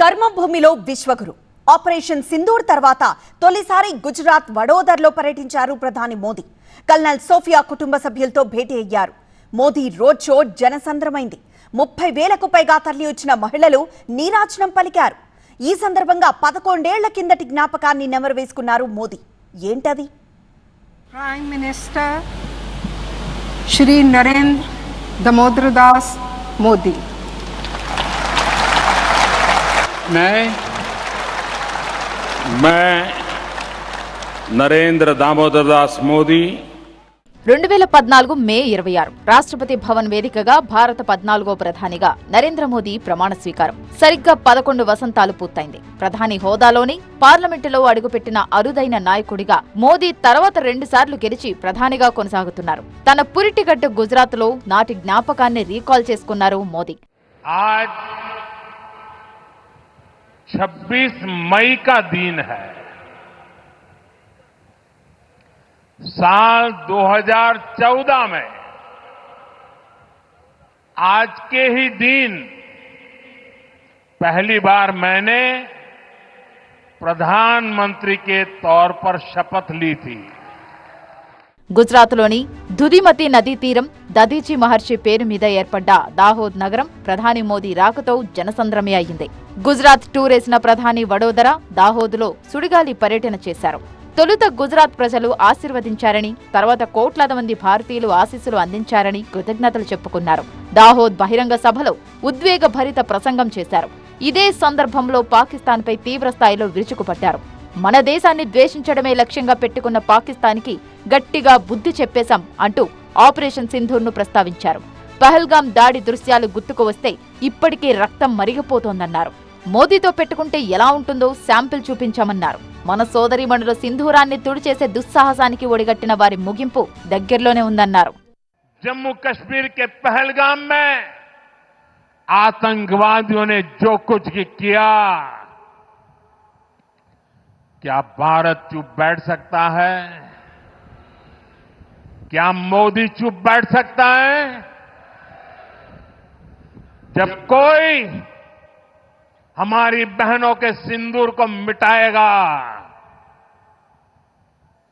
కర్మభూమిలో Vishwaguru operation Sindoor తర్వాత తొలిసారి గుజరాత్ వడోదరలో పర్యటించారు ప్రధాని మోదీ. కల్నల్ సోఫియా కుటుంబ సభ్యులతో భేటీ అయ్యారు. మోదీ రోడ్ షో జనసంద్రమైంది. 30,000కు పైగా తరలి వచ్చిన మహిళలు నీరాజనం పలికారు. ఈ సందర్భంగా 11 ఏళ్ల కిందటి జ్ఞాపకాన్ని నెమరు వేసుకున్నారు మోదీ. ఏంటది? Prime minister Shri Narendra Damodar Das Modi. मैं नरेंद्र दामोदर दास मोदी 2014 మే 26 రాష్ట్రపతి భవన్ వేదికగా భారత 14వ ప్రధానిగా నరేంద్ర మోదీ ప్రమాణ స్వీకారం. సరిగ్గా 11 వసంతాలు పూర్తయింది. ప్రధాని హోదాలోని పార్లమెంటులో అడుగుపెట్టిన అరుదైన నాయకుడిగా మోదీ తర్వాత 2 సార్లు గెలిచి ప్రధానిగా కొనసాగుతున్నారు. తన పురిటిగడ్డ గుజరాత్ లో నాటి జ్ఞాపకాన్ని రీకాల్ చేసుకున్నారు మోదీ. 26 मई का दिन है. साल 2014 में आज के ही दिन पहली बार मैंने प्रधानमंत्री के तौर पर शपथ ली थी. గుజరాత్లోని దుదిమతి నదీ తీరం దదీచి మహర్షి పేరు మీద ఏర్పడ్డ దాహోద్ నగరం ప్రధాని మోదీ రాకతో జనసంద్రమే అయింది. గుజరాత్ టూర్ వేసిన ప్రధాని వడోదర, దాహోద్లో సుడిగాలి పర్యటన చేశారు. తొలుత గుజరాత్ ప్రజలు ఆశీర్వదించారని, తర్వాత కోట్లాది మంది భారతీయులు ఆశీస్సులు అందించారని కృతజ్ఞతలు చెప్పుకున్నారు. దాహోద్ బహిరంగ సభలో ఉద్వేగ భరిత ప్రసంగం చేశారు. ఇదే సందర్భంలో పాకిస్తాన్పై తీవ్రస్థాయిలో విరుచుకుపడ్డారు. మన దేశాన్ని ద్వేషించడమే లక్ష్యంగా పెట్టుకున్న పాకిస్తాన్కి గట్టిగా బుద్ధి చెప్పేశాం అంటూ ఆపరేషన్ సింధూర్ను ప్రస్తావించారు. పహల్గాం దాడి దృశ్యాలు గుర్తుకు వస్తే ఇప్పటికే రక్తం మరిగిపోతోందన్నారు. మోదీతో పెట్టుకుంటే ఎలా ఉంటుందో శాంపిల్ చూపించామన్నారు. మన సోదరీమణుల సింధూరాన్ని తుడిచేసే దుస్సాహసానికి ఒడిగట్టిన వారి ముగింపు దగ్గరలోనే ఉందన్నారు. जम्मू कश्मीर के पहलगाम में आतंकवादियों ने जो कुछ किया, क्या भारत चुप बैठ सकता है? क्या मोदी चुप बैठ सकता है? जब कोई हमारी बहनों के सिंदूर को मिटाएगा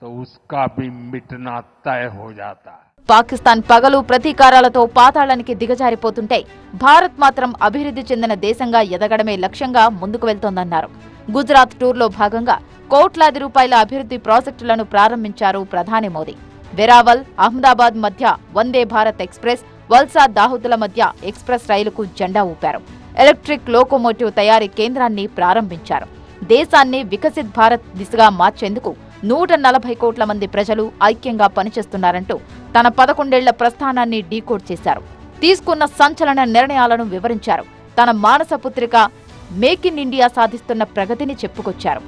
तो उसका भी मिटना तय हो जाता है. పాకిస్తాన్ పగలు ప్రతీకారాలతో పాతాళానికి దిగజారిపోతుంటే భారత్ మాత్రం అభివృద్ధి చెందిన దేశంగా ఎదగడమే లక్ష్యంగా ముందుకు వెళ్తోందన్నారు. గుజరాత్ టూర్లో భాగంగా కోట్లాది రూపాయల అభివృద్ధి ప్రాజెక్టులను ప్రారంభించారు ప్రధాని మోదీ. వెరావల్, అహ్మదాబాద్ మధ్య వందే భారత్ ఎక్స్ప్రెస్, వల్సాద్ దాహోద్ల మధ్య ఎక్స్ప్రెస్ రైలుకు జెండా ఊపారు. ఎలక్ట్రిక్ లోకోమోటివ్ తయారీ కేంద్రాన్ని ప్రారంభించారు. దేశాన్ని వికసిత్ భారత్ దిశగా మార్చేందుకు 140 కోట్ల మంది ప్రజలు ఐక్యంగా పనిచేస్తున్నారంటూ తన 11 ఏళ్ల ప్రస్థానాన్ని డీకోడ్ చేశారు. తీసుకున్న సంచలన నిర్ణయాలను వివరించారు. తన మానస పుత్రిక మేక్ ఇన్ ఇండియా సాధిస్తున్న ప్రగతిని చెప్పుకొచ్చారు.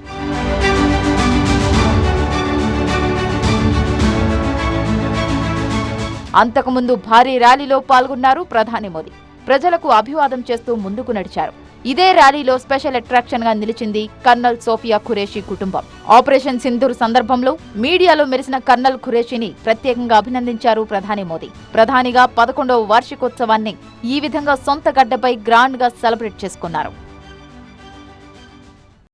అంతకుముందు భారీ ర్యాలీలో పాల్గొన్నారు ప్రధాని మోదీ. ప్రజలకు అభివాదం చేస్తూ ముందుకు నడిచారు. ఇదే ర్యాలీలో స్పెషల్ అట్రాక్షన్ గా నిలిచింది కర్నల్ సోఫియా ఖురేషీ కుటుంబం. ఆపరేషన్ సింధూర్ సందర్భంలో మీడియాలో మెరిసిన కర్నల్ ఖురేషీని ప్రత్యేకంగా అభినందించారు ప్రధాని మోదీ. ప్రధానిగా 11వ వార్షికోత్సవాన్ని ఈ విధంగా సొంత గడ్డపై గ్రాండ్ గా సెలబ్రేట్ చేసుకున్నారు.